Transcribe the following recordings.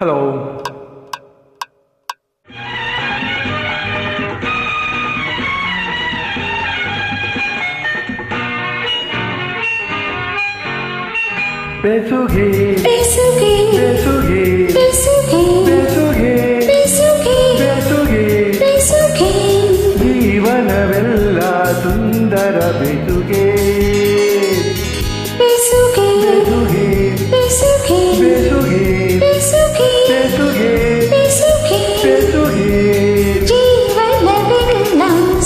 Hello. बेसुगे बेसुगे बेसुगे बेसुगे बेसुगे बेसुगे बेसुगे बेसुगे ಜೀವನವೆಲ್ಲ ಸುಂದರ ಬೆಸುಗೆ बेसुगे ಬೆಸುಗೆ बेसुगे ಬೆಸುಗೆ बेसुगे ಬೆಸುಗೆ बेसुगे ಬೆಸುಗೆ ಜೀವನವೆಲ್ಲ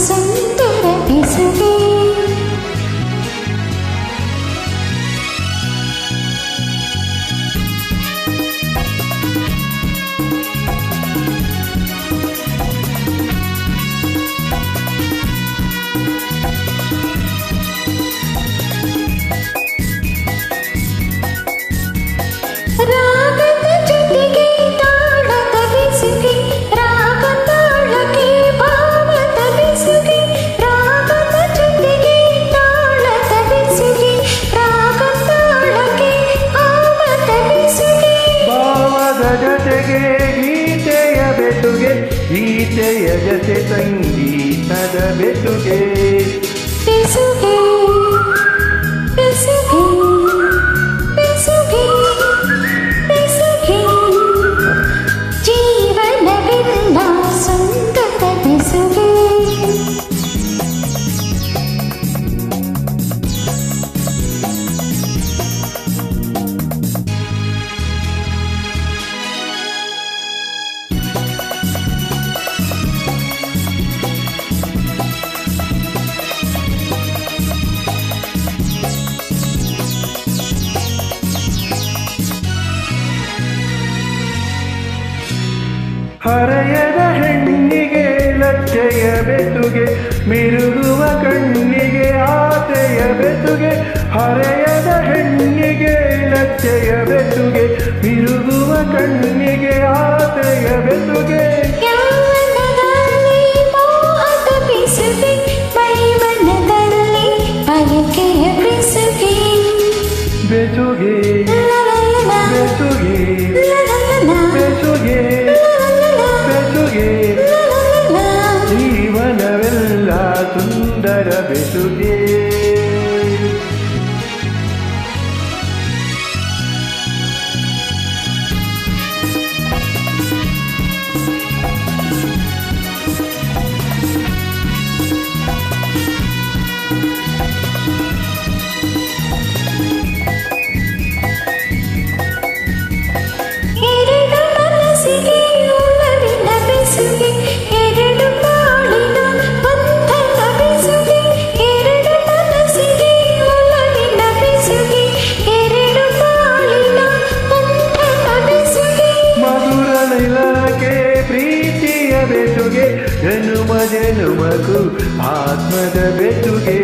ಸುಂದರ ಬೆಸುಗೆ ರಾಗದ ಜೊತೆಗೆ ತಾಳದ ಬೆಸುಗೆ ರಾಗ ತಾಳಕ್ಕೆ ಭಾವದ ಬೆಸುಗೆ ರಾಗದ ಜೊತೆಗೆ ತಾಳದ ಬೆಸುಗೆ ರಾಗ ತಾಳಕ್ಕೆ ಭಾವದ ಬೆಸುಗೆ ಭಾವದ ಜೊತೆಗೆ ಗೀತೆಯ ಬೆಸುಗೆ ಗೀತೆಯ ಜೊತೆ ಸಂಗೀತದ ಬೆಸುಗೆ ಬೆಸುಗೆ ಬೆಸುಗೆ ಬೆಸುಗೆ ಬೆಸುಗೆ ಜೀವನವೆಲ್ಲ ಸುಂದರ ಬೆಸುಗೆ ಹರೆಯದ ಹೆಣ್ಣಿಗೆ ಲಜ್ಜೆಯ ಬೆಸುಗೆ ಮಿರುಗುವ ಕಣ್ಣಿಗೆ ಆಸೆಯ ಬೆಸುಗೆ ಹರೆಯದ ಹೆಣ್ಣಿಗೆ ಲಜ್ಜೆಯ ಬೆಸುಗೆ ಮಿರುಗುವ ಕಣ್ಣಿಗೆ ಆಸೆಯ ಬೆಸುಗೆ ಯೌವನದಲ್ಲಿ ಮೋಹದ ಬೆಸುಗೆ ಮೈಮನದಲ್ಲಿ ಬಯಕೆಯ ಬೆಸುಗೆ ಬೆಸುಗೆ ಲಲಲಲ, ಬೆಸುಗೆ ಲಲಲಲ, ಬೆಸುಗೆ ಬೆಸುಗೆ ಲಲಲಲ. ಜೀವನವೆಲ್ಲ ಸುಂದರ ಬೆಸುಗೆ ಎರಡು ಮನಸ್ಸಿಗೆ ಒಲವಿನ ಬೆಸುಗೆ ಎರಡು ಬಾಳಿನ ಬಂಧನ ಬೆಸುಗೆ ಎರಡು ಮನಸ್ಸಿಗೆ ಒಲವಿನ ಬೆಸುಗೆ ಎರಡು ಬಾಳಿನ ಬಂಧನ ಬೆಸುಗೆ ಮಧುರ ನಿಲಕ್ಕೆ ಪ್ರೀತಿಯ ಬೆಸುಗೆ ಜನುಮ ಜನುಮಕು ಆತ್ಮದ ಬೆಸುಗೆ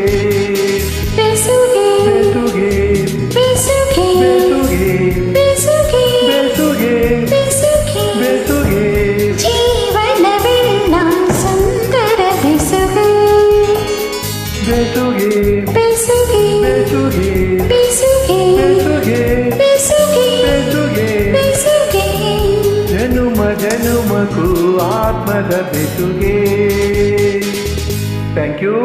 ಬೆಸುಗೆ ಬೆಸುಗೆ ಬೆಸುಗೆ ಬೆಸುಗೆ ಬೆಸುಗೆ ಬೆಸುಗೆ ಬೆಸುಗೆ ಬೆಸುಗೆ ಜೀವನವೆಲ್ಲ ಸುಂದರ ಬೆಸುಗೆ ಬೆಸುಗೆ ಬೆಸುಗೆ ಬೆಸುಗೆ ಬೆಸುಗೆ ಬೆಸುಗೆ ಬೆಸುಗೆ ಬೆಸುಗೆ ಬೆಸುಗೆ ಜನುಮ ಜನುಮಕು ಆತ್ಮದ ಬೆಸುಗೆ ಥ್ಯಾಂಕ್ ಯು